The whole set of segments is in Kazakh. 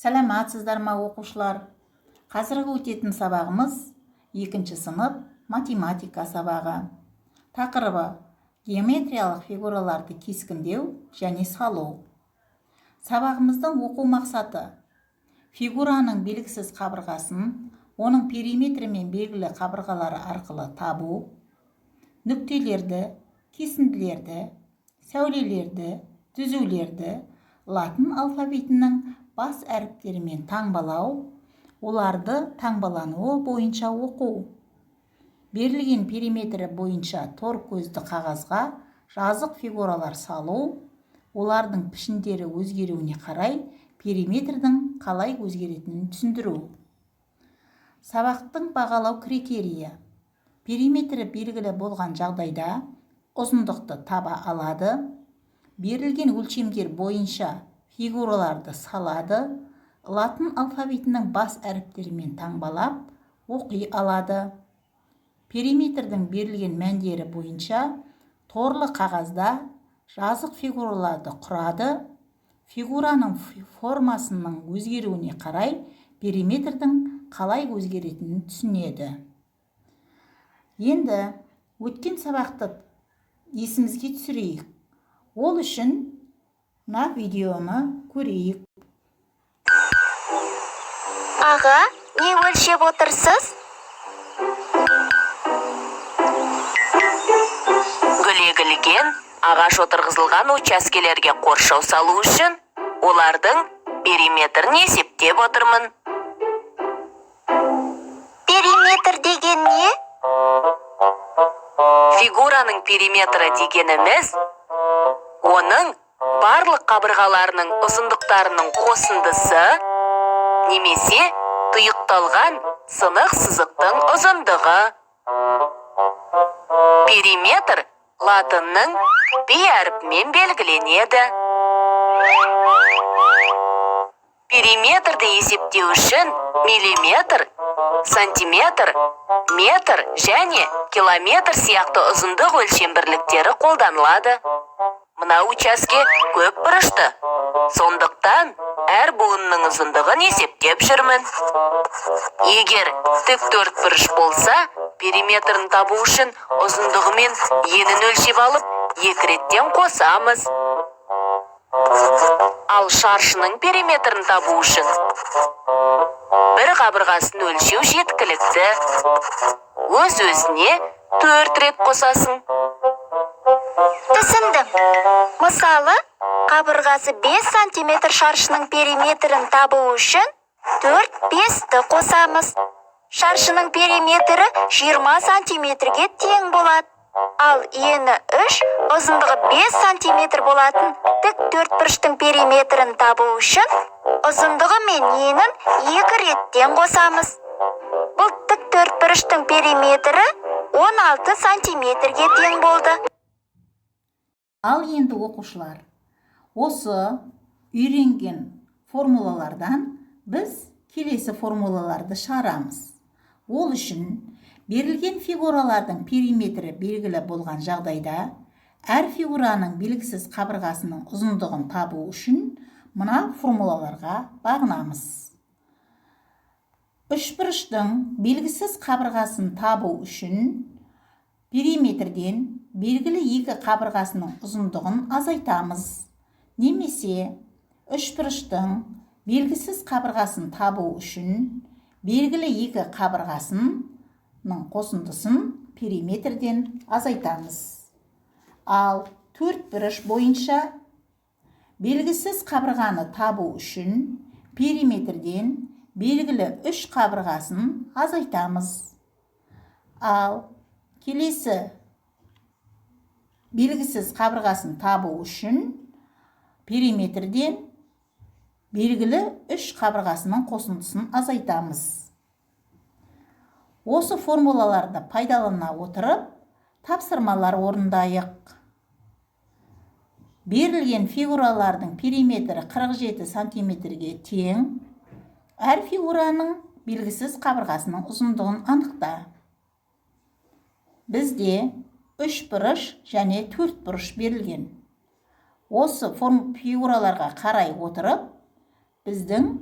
Сәлеметсіздер ма оқушылар? Қазіргі өтетін сабағымыз 2 сынып математика сабағы. Тақырыбы геометриялық фигураларды кескіндеу және салу. Сабағымыздың оқу мақсаты фигураның белгісіз қабырғасын оның периметрі мен белгілі қабырғалары арқылы табу, нүктелерді, кесінділерді, сәулелерді, түзулерді латын алфавитінің бас әріптерімен таңбалау, оларды таңбалануы бойынша оқу. Берілген периметрі бойынша тор көзді қағазға жазық фигуралар салу, олардың пішіндері өзгеруіне қарай периметрдің қалай өзгеретінін түсіндіру. Сабақтың бағалау критерийі: периметрі белгілі болған жағдайда ұзындықты таба алады, берілген өлшемдер бойынша фигураларды салады, латын алфавитінің бас әріптерімен таңбалап оқи алады. Периметрдің берілген мәндері бойынша торлы қағазда жазық фигураларды құрады, фигураның формасының өзгеруіне қарай периметрдің қалай өзгеретінін түсінеді. Енді өткен сабақты есімізге түсірейік. Ол үшін мына видеоны көрейік. Аға, не өлшеп отырсыз? Гүлегілген ағаш отырғызылған учаскелерге қоршау салу үшін олардың периметрін есептеп отырмын. Периметр деген не? Фигураның периметрі дегеніміз оның барлық қабырғаларының ұзындықтарының қосындысы немесе тұйықталған сынық сызықтың ұзындығы. Периметр латынның пи әріпімен белгіленеді. Периметрді есептеу үшін миллиметр, сантиметр, метр және километр сияқты ұзындық өлшем бірліктері қолданылады. Мына учаске көп бұрышты, сондықтан әр буынның ұзындығын есептеп жүрмін. Егер тік төртбұрыш болса, периметрін табу үшін ұзындығы мен енін өлшеп алып, 2 реттен қосамыз. Ал шаршының периметрін табу үшін бір қабырғасын өлшеу жеткілікті. Өз-өзіне 4 рет қосасың. Түсіндім. Мысалы, қабырғасы 5 сантиметр шаршының периметрін табу үшін 4-5-ті қосамыз. Шаршының периметрі 20 сантиметрге тең болады. Ал ені 3, ұзындығы 5 сантиметр болатын тік төртбұрыштың периметрін табу үшін ұзындығы мен енін 2 реттен қосамыз. Бұл тік төртбұрыштың периметрі 16 сантиметрге тең болды. Ал енді оқушылар, осы үйренген формулалардан біз келесі формулаларды шығарамыз. Ол үшін берілген фигуралардың периметрі белгілі болған жағдайда әр фигураның белгісіз қабырғасының ұзындығын табу үшін мына формулаларға бағынамыз. Үшбұрыштың белгісіз қабырғасын табу үшін периметрден белгілі 2 қабырғасының ұзындығын азайтамыз. Немесе үшбұрыштың белгісіз қабырғасын табу үшін белгілі 2 қабырғасының қосындысын периметрден азайтамыз. Ал төртбұрыш бойынша белгісіз қабырғаны табу үшін периметрден белгілі 3 қабырғасын азайтамыз. Ал келесі белгісіз қабырғасын табу үшін периметрден белгілі 3 қабырғасының қосындысын азайтамыз. Осы формулаларды пайдалана отырып, тапсырмалар орындайық. Берілген фигуралардың периметрі 47 сантиметрге тең, әр фигураның белгісіз қабырғасының ұзындығын анықта. Бізде 3 бұрыш және 4 бұрыш берілген. Осы фигураларға қарай отырып, біздің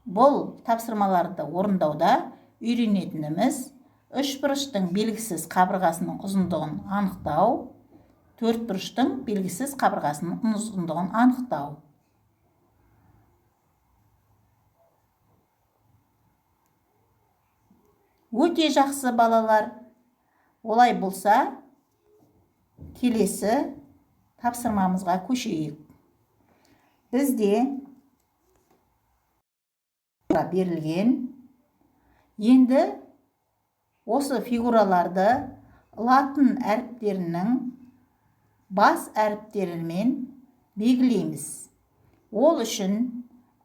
бұл тапсырмаларды орындауда үйренетініміз үшбұрыштың белгісіз қабырғасының ұзындығын анықтау, төртбұрыштың белгісіз қабырғасының ұзындығын анықтау. Өте жақсы балалар. Олай болса, келесі тапсырмамызға көшейік. Бізде берілген. Енді осы фигураларды латын әріптерінің бас әріптерімен белгілейміз. Ол үшін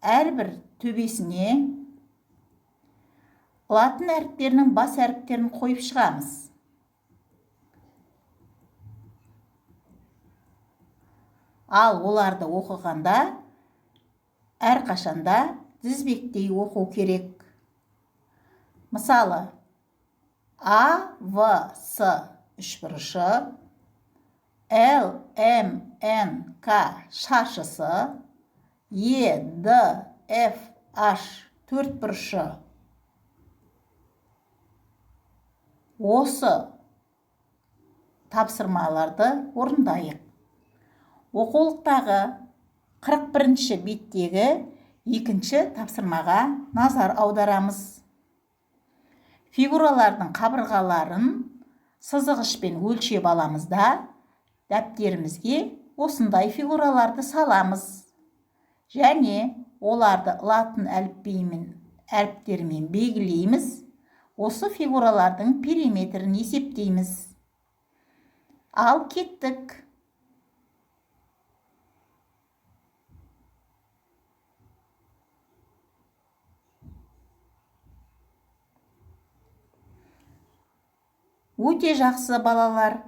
әрбір төбесіне латын әріптерінің бас әріптерін қойып шығамыз. Ал оларды оқығанда әрқашанда тізбектей оқу керек. Мысалы, А, В, С үшбұрышы, Л, М, Н, К шаршысы, Е, Д, Ф, H төртбұрышы. Осы тапсырмаларды орындайық. Оқулықтағы 41-ші беттегі екінші тапсырмаға назар аударамыз. Фигуралардың қабырғаларын сызғышпен өлшеп аламыз да, дәптерімізге осындай фигураларды саламыз. Және оларды латын әріптерімен белгілейміз. Осы фигуралардың периметрін есептейміз. Ал кеттік. Өте жақсы балалар.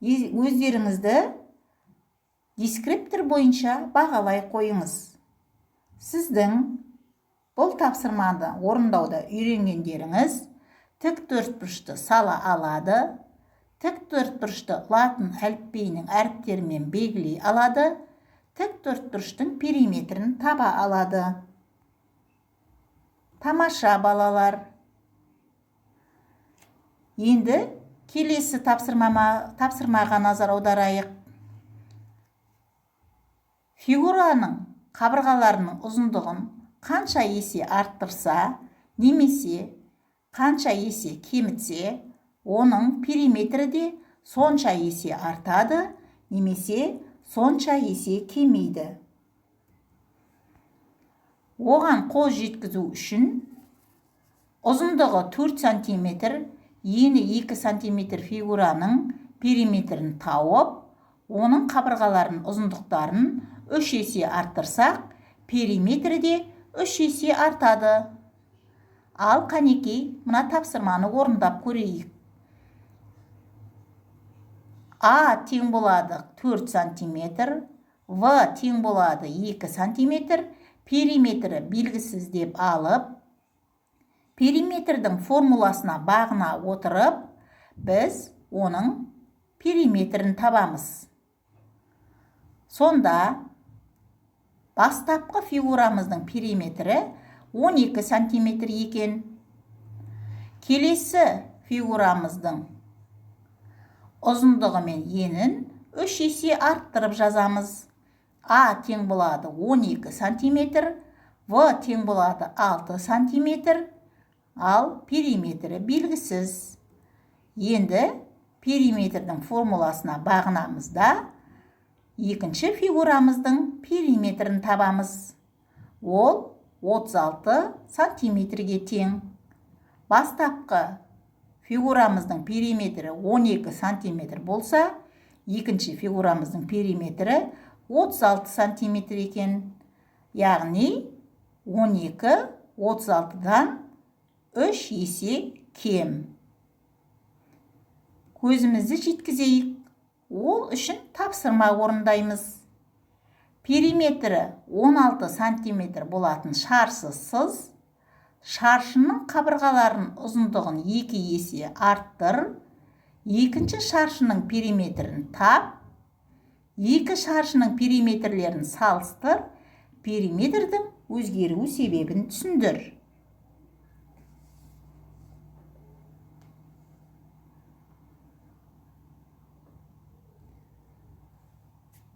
Өздеріңізді дескриптор бойынша бағалай қойыңыз. Сіздің бұл тапсырманы орындауда үйренгендеріңіз тік төртбұрышты сала алады, тік төртбұрышты латын әліпбиінің әріптерімен белгілей алады, тік төртбұрыштың периметрін таба алады. Тамаша балалар. Енді келесі тапсырмаға назар аударайық. Фигураның қабырғаларының ұзындығын қанша есе арттырса, немесе қанша есе кемітсе, оның периметрі де сонша есе артады, немесе сонша есе кемейді. Оған қол жеткізу үшін ұзындығы 4 см, ені 2 см фигураның периметрін тауып, оның қабырғаларын ұзындықтарын 3 есе арттырсақ, периметрі де 3 есе артады. Ал қанекей, мына тапсырманы орындап көрейік. А тең болады 4 см, В тең болады 2 см, периметрі белгісіз деп алып, периметрдің формуласына бағына отырып, біз оның периметрін табамыз. Сонда бастапқы фигурамыздың периметрі 12 см екен. Келесі фигурамыздың ұзындығы мен енін 3 есе арттырып жазамыз. А тең болады 12 см, В тең болады 6 см, ал периметрі белгісіз. Енді периметрдің формуласына бағынамыз да, екінші фигурамыздың периметрін табамыз. Ол 36 сантиметрге тең. Бастапқы фигурамыздың периметрі 12 сантиметр болса, екінші фигурамыздың периметрі 36 сантиметр екен. Яғни 12 36-дан 3 есе кем. Көзімізді жеткізейік. Ол үшін тапсырма орындаймыз. Периметрі 16 сантиметр болатын шаршысыз, шаршының қабырғаларын ұзындығын 2 есе арттыр, екінші шаршының периметрін тап, екі шаршының периметрлерін салыстыр, периметрдің өзгеру себебін түсіндір.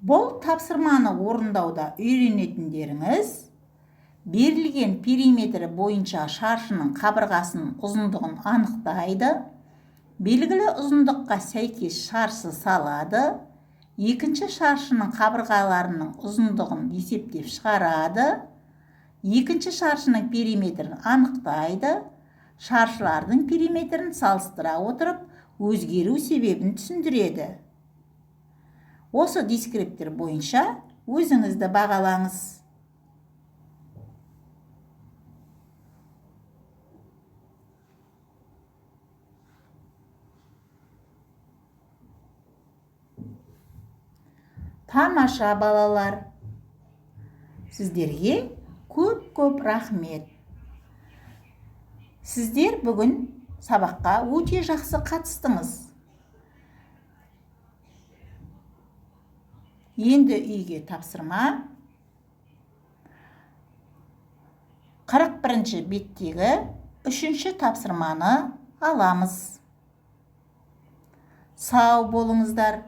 Бұл тапсырманы орындауда үйренетіндеріңіз берілген периметрі бойынша шаршының қабырғасының ұзындығын анықтайды, белгілі ұзындыққа сәйкес шаршы салады, екінші шаршының қабырғаларының ұзындығын есептеп шығарады, екінші шаршының периметрін анықтайды, шаршылардың периметрін салыстыра отырып, өзгеру себебін түсіндіреді. Осы дискриптор бойынша өзіңізді бағалаңыз. Тамаша балалар. Сіздерге көп рахмет. Сіздер бүгін сабаққа өте жақсы қатыстыңыз. Енді үйге тапсырма. 41-ші беттегі 3-ші тапсырманы аламыз. Сау болыңыздар.